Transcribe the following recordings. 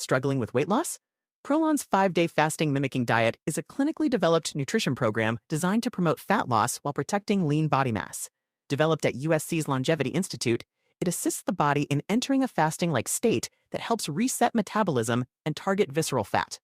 Struggling with weight loss? Prolon's 5-day fasting mimicking diet is a clinically developed nutrition program designed to promote fat loss while protecting lean body mass. Developed at USC's Longevity Institute, it assists the body in entering a fasting-like state that helps reset metabolism and target visceral fat.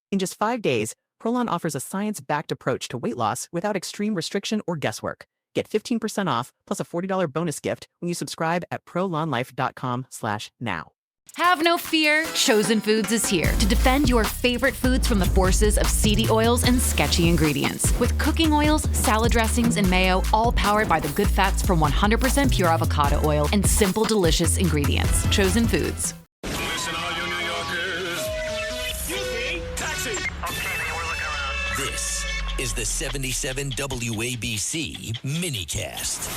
In just 5 days, Prolon offers a science-backed approach to weight loss without extreme restriction or guesswork. Get 15% off plus a $40 bonus gift when you subscribe at prolonlife.com/now. Have no fear, Chosen Foods is here to defend your favorite foods from the forces of seedy oils and sketchy ingredients. With cooking oils, salad dressings, and mayo, all powered by the good fats from 100% pure avocado oil and simple, delicious ingredients. Chosen Foods. Listen, all you New Yorkers. Taxi. Okay, we're looking around. This is the 77 WABC minicast.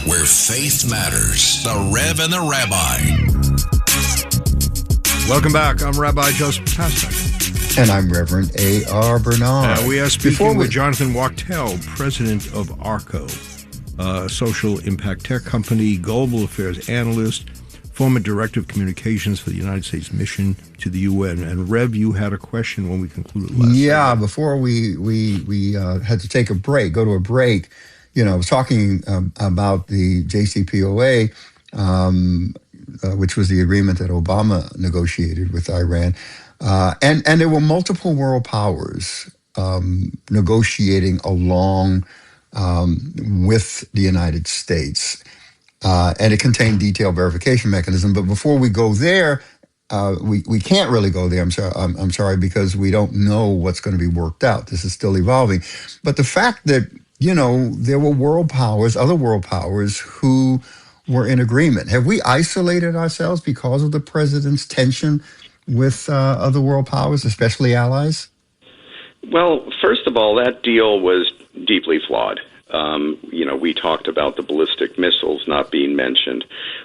Where faith matters. The Rev and the Rabbi. Welcome back. I'm Rabbi Joseph Peteznic. And I'm Reverend A.R. Bernard. We are speaking with Johnathon Wartell, president of ARCO, a social impact tech company, global affairs analyst, former director of communications for the United States mission to the UN. And Rev, you had a question when we concluded last night. Before we had to take a break, go to a break, I was talking about the JCPOA, which was the agreement that Obama negotiated with Iran. And there were multiple world powers negotiating along with the United States. And it contained detailed verification mechanism. But before we go there, we can't really go there. I'm sorry, because we don't know what's going to be worked out. This is still evolving. But the fact that there were world powers, other world powers, who were in agreement. Have we isolated ourselves because of the president's tension with other world powers, especially allies? Well, first of all, that deal was deeply flawed. We talked about the ballistic missiles not being mentioned.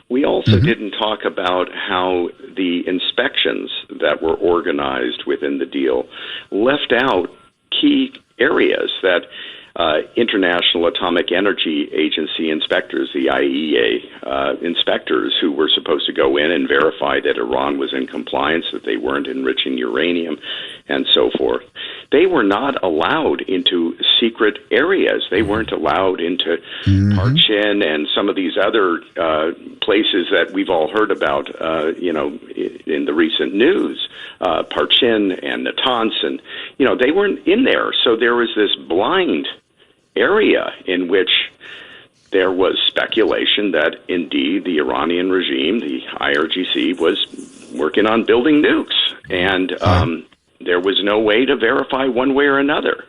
We also didn't talk about how the inspections that were organized within the deal left out key areas that International Atomic Energy Agency inspectors, the IAEA inspectors, who were supposed to go in and verify that Iran was in compliance, that they weren't enriching uranium, and so forth. They were not allowed into secret areas. They weren't allowed into Parchin and some of these other places that we've all heard about, in the recent news. Parchin and Natanz, and they weren't in there. So there was this blind area in which there was speculation that indeed the Iranian regime, the IRGC, was working on building nukes, and there was no way to verify one way or another.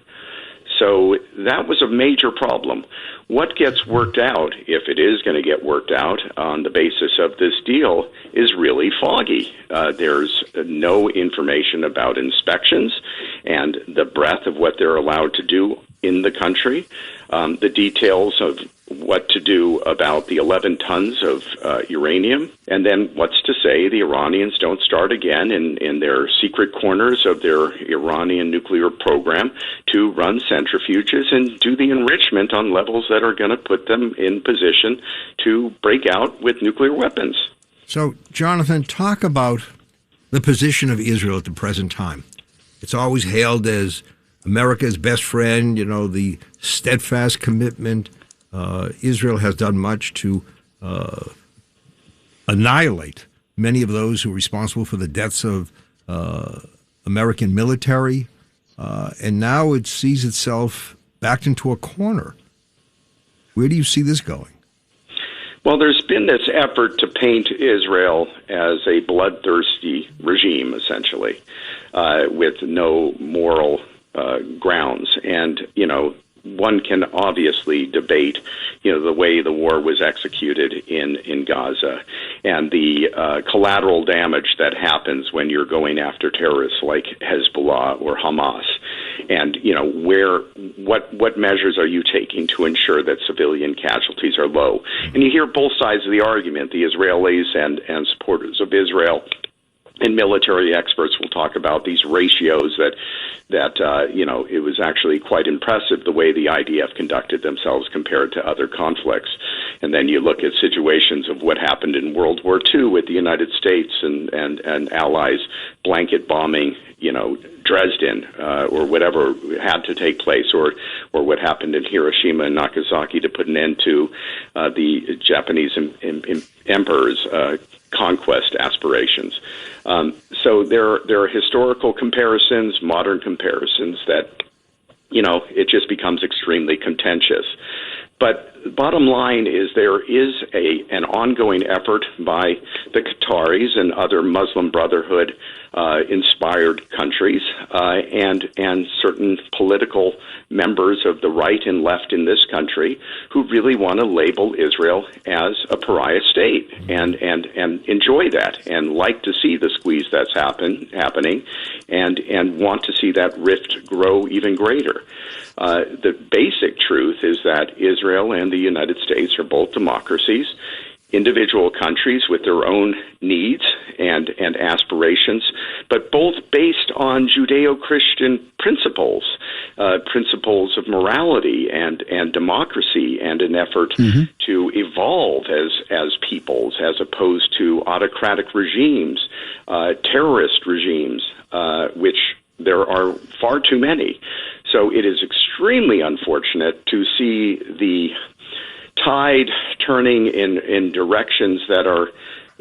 So that was a major problem. What gets worked out, if it is going to get worked out on the basis of this deal, is really foggy. There's no information about inspections and the breadth of what they're allowed to do in the country, the details of what to do about the 11 tons of uranium, and then what's to say the Iranians don't start again in their secret corners of their Iranian nuclear program to run centrifuges and do the enrichment on levels that are going to put them in position to break out with nuclear weapons. So, Johnathon, talk about the position of Israel at the present time. It's always hailed as America's best friend, the steadfast commitment. Israel has done much to annihilate many of those who are responsible for the deaths of American military, and now it sees itself backed into a corner. Where do you see this going? Well, there's been this effort to paint Israel as a bloodthirsty regime, essentially, with no moral grounds. And, one can obviously debate, the way the war was executed in Gaza and the collateral damage that happens when you're going after terrorists like Hezbollah or Hamas. And, what measures are you taking to ensure that civilian casualties are low? And you hear both sides of the argument, the Israelis and supporters of Israel and military experts will talk about these ratios that it was actually quite impressive the way the IDF conducted themselves compared to other conflicts. And then you look at situations of what happened in World War II with the United States and allies blanket bombing, Dresden or whatever had to take place, or what happened in Hiroshima and Nagasaki to put an end to the Japanese emperor's conquest aspirations. So there are historical comparisons, modern comparisons that, it just becomes extremely contentious. But bottom line is there is an ongoing effort by the Qataris and other Muslim Brotherhood inspired countries and certain political members of the right and left in this country who really want to label Israel as a pariah state and enjoy that and like to see the squeeze that's happening and want to see that rift grow even greater. The basic truth is that Israel and the United States are both democracies, individual countries with their own needs and aspirations, but both based on Judeo-Christian principles of morality and democracy and an effort to evolve as peoples as opposed to autocratic regimes, terrorist regimes, which there are far too many. So it is extremely unfortunate to see the tide turning in directions that are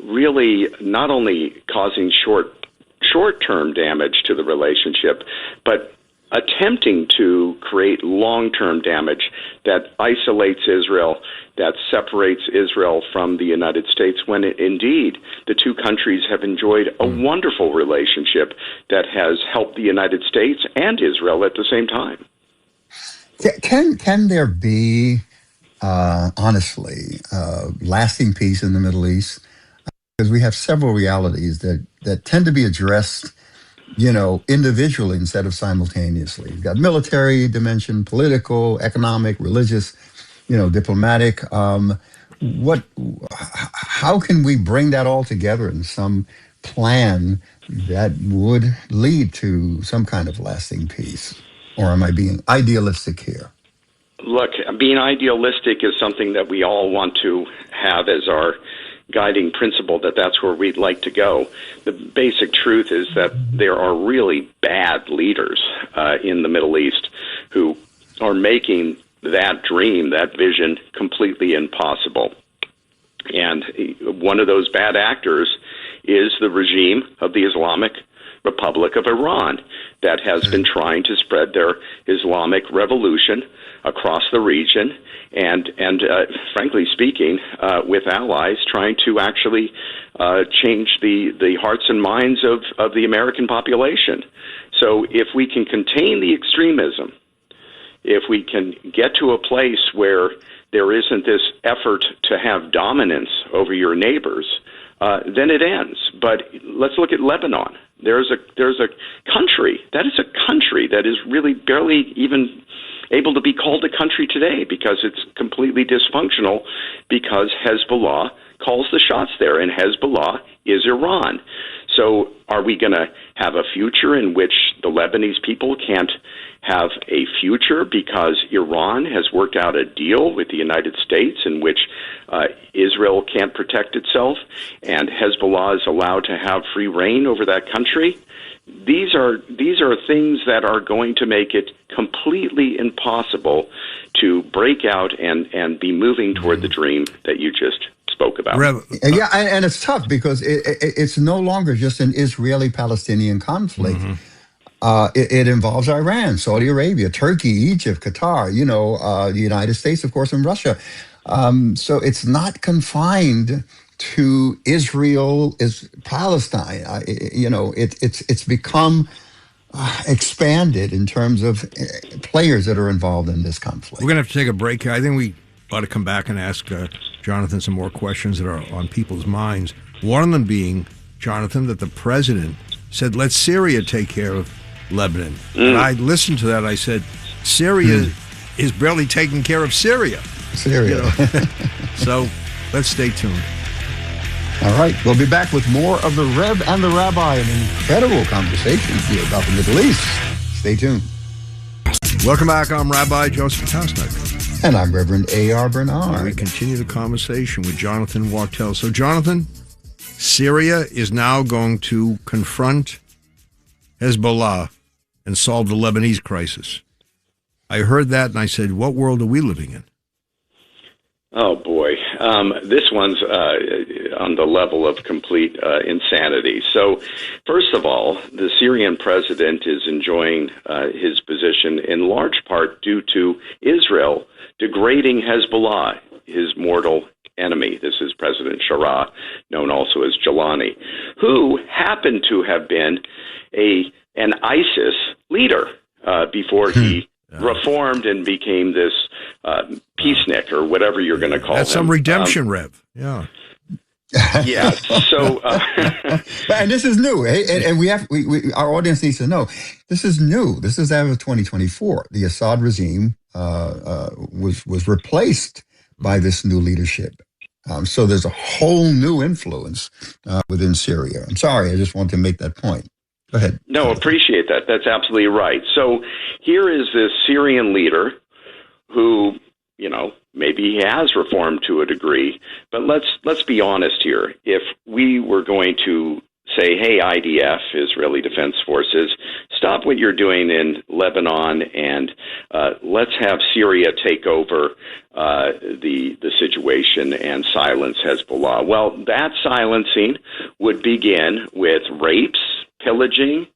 really not only causing short-term damage to the relationship, but attempting to create long-term damage that isolates Israel, that separates Israel from the United States, when indeed the two countries have enjoyed a wonderful relationship that has helped the United States and Israel at the same time. Can there be, honestly, lasting peace in the Middle East? Because we have several realities that tend to be addressed individually instead of simultaneously. You've got military dimension, political, economic, religious, diplomatic. How can we bring that all together in some plan that would lead to some kind of lasting peace? Or am I being idealistic here? Look, being idealistic is something that we all want to have as our guiding principle, that's where we'd like to go. The basic truth is that there are really bad leaders in the Middle East who are making that dream, that vision, completely impossible. And one of those bad actors is the regime of the Islamic Republic of Iran that has been trying to spread their Islamic revolution across the region and frankly speaking, with allies trying to actually change the hearts and minds of the American population. So if we can contain the extremism, if we can get to a place where there isn't this effort to have dominance over your neighbors, then it ends. But let's look at Lebanon. There's a country that is really barely even able to be called a country today because it's completely dysfunctional because Hezbollah calls the shots there, and Hezbollah is Iran. So are we going to have a future in which the Lebanese people can't have a future because Iran has worked out a deal with the United States in which Israel can't protect itself and Hezbollah is allowed to have free reign over that country? These are things that are going to make it completely impossible to break out and be moving toward the dream that you just spoke about. Yeah, and it's tough because it's no longer just an Israeli-Palestinian conflict. It involves Iran, Saudi Arabia, Turkey, Egypt, Qatar, the United States, of course, and Russia. So it's not confined to Israel, is Palestine. It's become expanded in terms of players that are involved in this conflict. We're going to have to take a break here. I think we ought to come back and ask Jonathan some more questions that are on people's minds. One of them being, Jonathan, that the president said, let Syria take care of Lebanon. And I listened to that. I said, Syria is barely taking care of Syria. Syria. So let's stay tuned. All right, we'll be back with more of the Rev and the Rabbi, an incredible conversation here about the Middle East. Stay tuned. Welcome back. I'm Rabbi Joseph Peteznic. And I'm Reverend A.R. Bernard. We continue the conversation with Johnathon Wartell. So, Jonathan, Syria is now going to confront Hezbollah and solve the Lebanese crisis. I heard that and I said, what world are we living in? Oh, boy. This one's on the level of complete insanity. So, first of all, the Syrian president is enjoying his position in large part due to Israel degrading Hezbollah, his mortal enemy. This is President Shara, known also as Jalani, who happened to have been an ISIS leader before he reformed and became this peacenik, or whatever you're going to call him. That's some redemption, Rev. Yeah. Yeah. So, and this is new, and we our audience needs to know this is new. This is as of 2024. The Assad regime was replaced by this new leadership. So there's a whole new influence within Syria. I'm sorry, I just wanted to make that point. Go ahead. No, appreciate that. That's absolutely right. So here is this Syrian leader who, maybe he has reformed to a degree, but let's be honest here. If we were going to say, hey, IDF, Israeli Defense Forces, stop what you're doing in Lebanon and let's have Syria take over the situation and silence Hezbollah. Well, that silencing would begin with rapes, pillaging,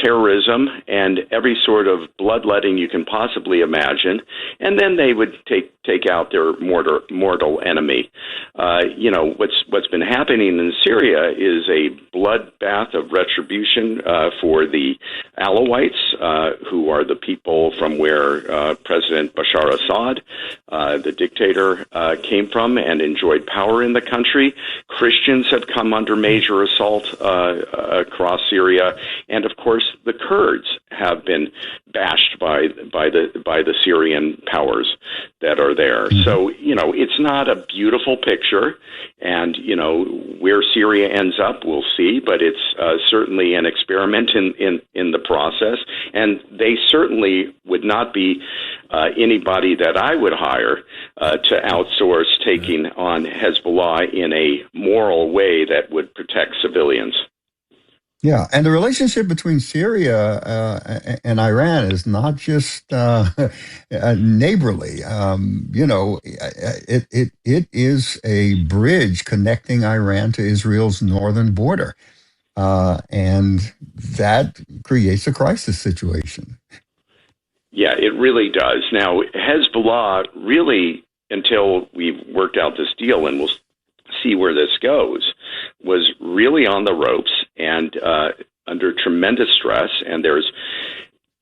terrorism, and every sort of bloodletting you can possibly imagine, and then they would take out their mortal enemy. What's been happening in Syria is a bloodbath of retribution for the Alawites, who are the people from where President Bashar Assad, the dictator, came from and enjoyed power in the country. Christians have come under major assault across Syria, and of course the Kurds have been bashed by the Syrian powers that are there. So it's not a beautiful picture, and where Syria ends up, we'll see. But it's certainly an experiment in the process, and they certainly would not be anybody that I would hire to outsource taking on Hezbollah in a moral way that would protect civilians. Yeah, and the relationship between Syria and Iran is not just neighborly. It is a bridge connecting Iran to Israel's northern border, and that creates a crisis situation. Yeah, it really does. Now, Hezbollah really, until we've worked out this deal, and we'll see where this goes, was really on the ropes and under tremendous stress. And there's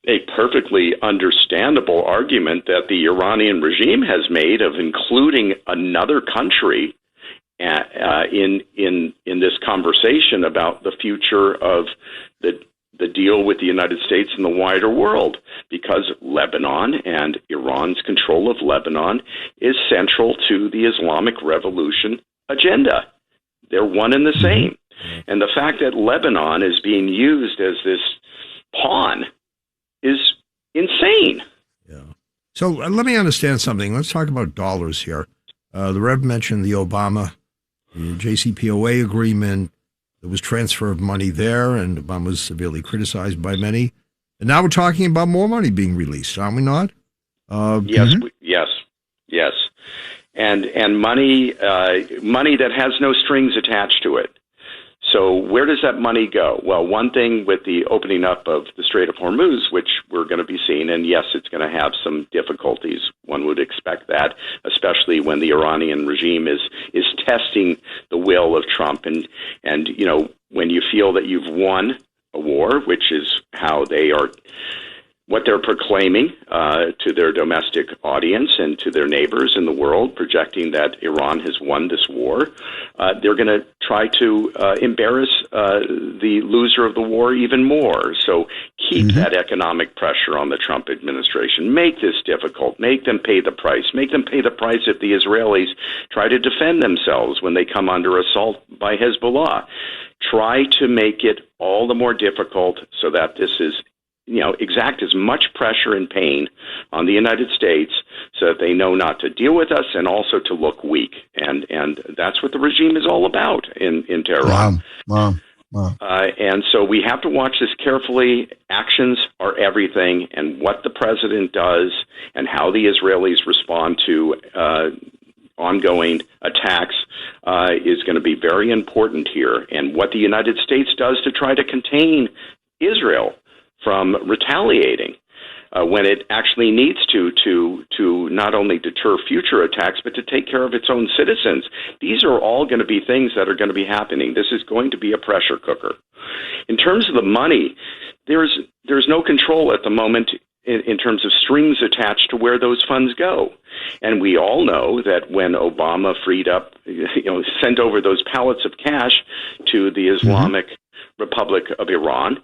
a perfectly understandable argument that the Iranian regime has made of including another country in this conversation about the future of the deal with the United States and the wider world, because Lebanon and Iran's control of Lebanon is central to the Islamic Revolution agenda. They're one and the same. And the fact that Lebanon is being used as this pawn is insane. Yeah. So let me understand something. Let's talk about dollars here. The Rev mentioned the Obama, the JCPOA agreement. There was transfer of money there, and Obama was severely criticized by many. And now we're talking about more money being released, aren't we not? Yes. And money that has no strings attached to it. So where does that money go? Well, one thing with the opening up of the Strait of Hormuz, which we're going to be seeing, and yes, it's going to have some difficulties. One would expect that, especially when the Iranian regime is testing the will of Trump. And when you feel that you've won a war, which is how they are what they're proclaiming to their domestic audience and to their neighbors in the world, projecting that Iran has won this war. They're going to try to embarrass the loser of the war even more. So keep that economic pressure on the Trump administration. Make this difficult. Make them pay the price. Make them pay the price if the Israelis try to defend themselves when they come under assault by Hezbollah. Try to make it all the more difficult so that this is, exact as much pressure and pain on the United States so that they know not to deal with us and also to look weak. And that's what the regime is all about in Tehran. Wow. And so we have to watch this carefully. Actions are everything, and what the president does and how the Israelis respond to ongoing attacks is going to be very important here. And what the United States does to try to contain Israel from retaliating when it actually needs to not only deter future attacks, but to take care of its own citizens. These are all going to be things that are going to be happening. This is going to be a pressure cooker. In terms of the money, there's no control at the moment in terms of strings attached to where those funds go. And we all know that when Obama freed up, sent over those pallets of cash to the Islamic Republic of Iran,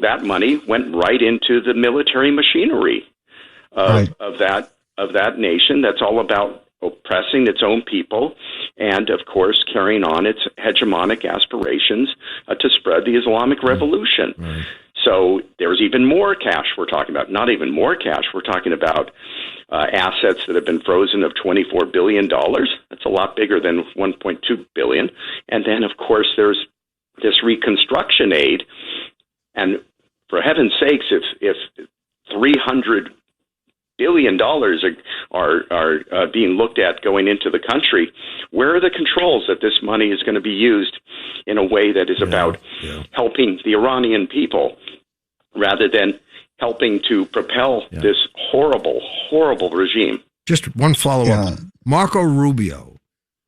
that money went right into the military machinery of that nation that's all about oppressing its own people and, of course, carrying on its hegemonic aspirations to spread the Islamic Revolution. Right. So there's even more cash we're talking about. Not even more cash. We're talking about assets that have been frozen of $24 billion. That's a lot bigger than $1.2 billion. And then, of course, there's this reconstruction aid. And for heaven's sakes, if $300 billion are being looked at going into the country, where are the controls that this money is going to be used in a way that is about helping the Iranian people rather than helping to propel this horrible, horrible regime? Just one follow-up. Marco Rubio,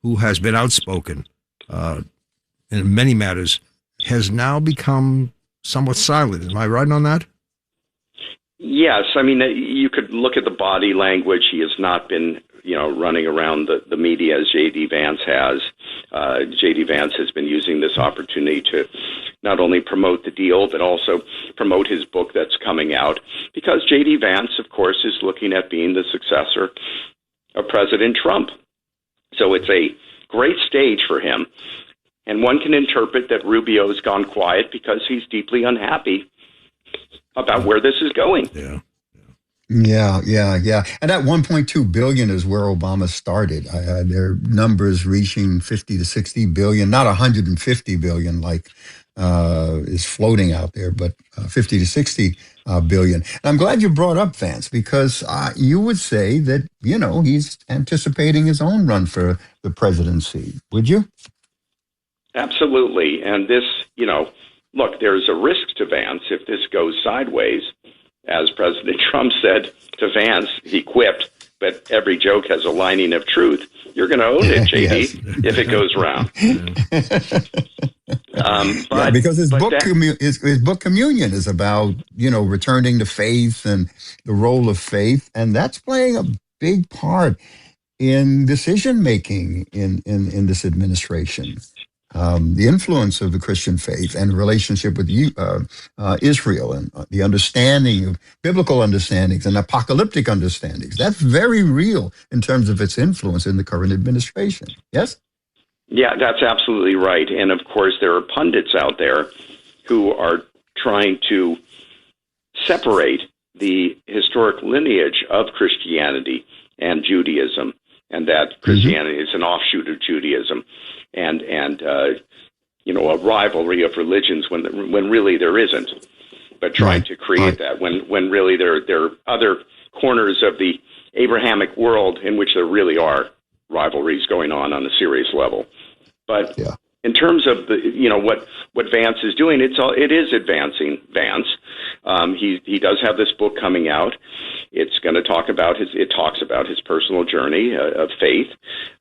who has been outspoken in many matters, has now become somewhat silent. Am I right on that? Yes. I mean, you could look at the body language. He has not been, running around the media as J.D. Vance has. J.D. Vance has been using this opportunity to not only promote the deal, but also promote his book that's coming out, because J.D. Vance, of course, is looking at being the successor of President Trump. So it's a great stage for him. And one can interpret that Rubio's gone quiet because he's deeply unhappy about where this is going. Yeah. And that 1.2 billion is where Obama started. There are numbers reaching 50 to 60 billion, not 150 billion like is floating out there, but 50 to 60 billion. And I'm glad you brought up Vance, because you would say that, he's anticipating his own run for the presidency. Would you? Absolutely. And this, look, there's a risk to Vance if this goes sideways. As President Trump said to Vance, he quipped, but every joke has a lining of truth. You're going to own it, JD, if it goes round. Because his book Communion is about, returning to faith and the role of faith. And that's playing a big part in decision-making in this administration. The influence of the Christian faith and relationship with Israel and the understanding of biblical understandings and apocalyptic understandings. That's very real in terms of its influence in the current administration. Yes? Yeah, that's absolutely right. And of course, there are pundits out there who are trying to separate the historic lineage of Christianity and Judaism, and that Christianity is an offshoot of Judaism. And a rivalry of religions when really there isn't, but trying to create that when really there are other corners of the Abrahamic world in which there really are rivalries going on a serious level. But in terms of what Vance is doing, it is advancing Vance. He does have this book coming out. It's going to talk about it talks about his personal journey of faith.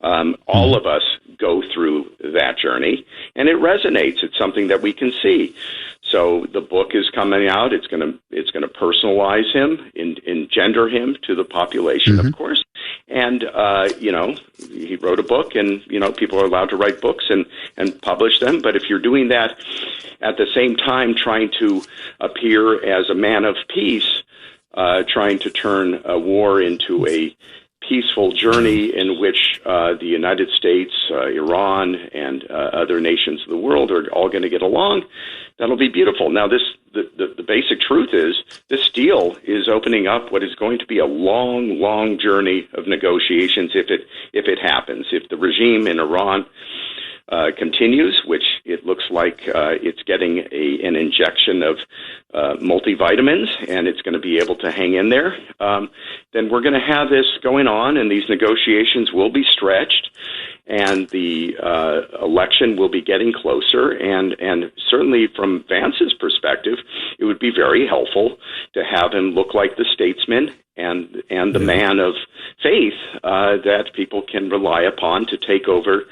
All of us go through that journey, and it resonates. It's something that we can see. So the book is coming out. It's going to personalize him, engender him to the population, of course. And he wrote a book, and people are allowed to write books and publish them. But if you're doing that at the same time, trying to appear as a man of peace, trying to turn a war into a peaceful journey in which the United States, Iran, and other nations of the world are all going to get along, that'll be beautiful. Now, the basic truth is this deal is opening up what is going to be a long, long journey of negotiations if it happens. If the regime in Iran continues, which it looks like it's getting an injection of multivitamins, and it's going to be able to hang in there, then we're going to have this going on, and these negotiations will be stretched, and the election will be getting closer, and certainly from Vance's perspective, it would be very helpful to have him look like the statesman and the man of faith that people can rely upon to take over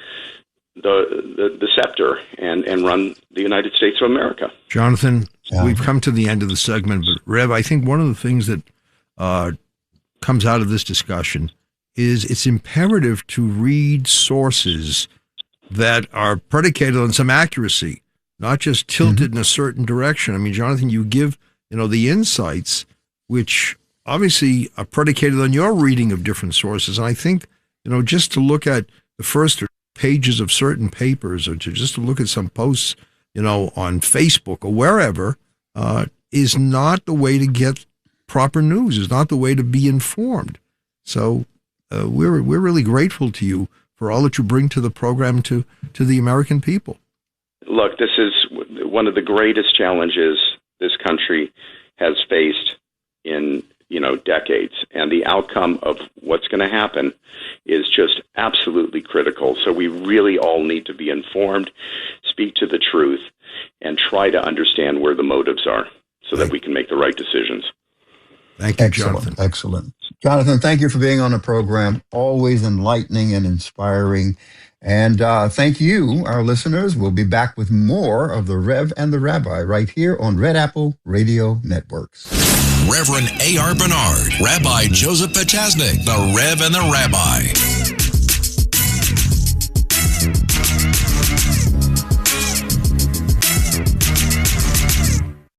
the scepter and run the United States of America. Jonathan, we've come to the end of the segment, but Rev, I think one of the things that comes out of this discussion is it's imperative to read sources that are predicated on some accuracy, not just tilted in a certain direction. I mean, Jonathan, you give the insights, which obviously are predicated on your reading of different sources. And I think just to look at the first pages of certain papers, or just to look at some posts, on Facebook or wherever, is not the way to get proper news. Is not the way to be informed. So we're really grateful to you for all that you bring to the program to the American people. Look, this is one of the greatest challenges this country has faced in decades, and the outcome of what's going to happen is just absolutely critical. So we really all need to be informed, speak to the truth, and try to understand where the motives are so that we can make the right decisions. Thank you, Jonathan. Excellent. Jonathan, thank you for being on the program. Always enlightening and inspiring. And thank you, our listeners. We'll be back with more of the Rev and the Rabbi right here on Red Apple Radio Networks. Reverend A.R. Bernard, Rabbi Joseph Peteznic, the Rev and the Rabbi.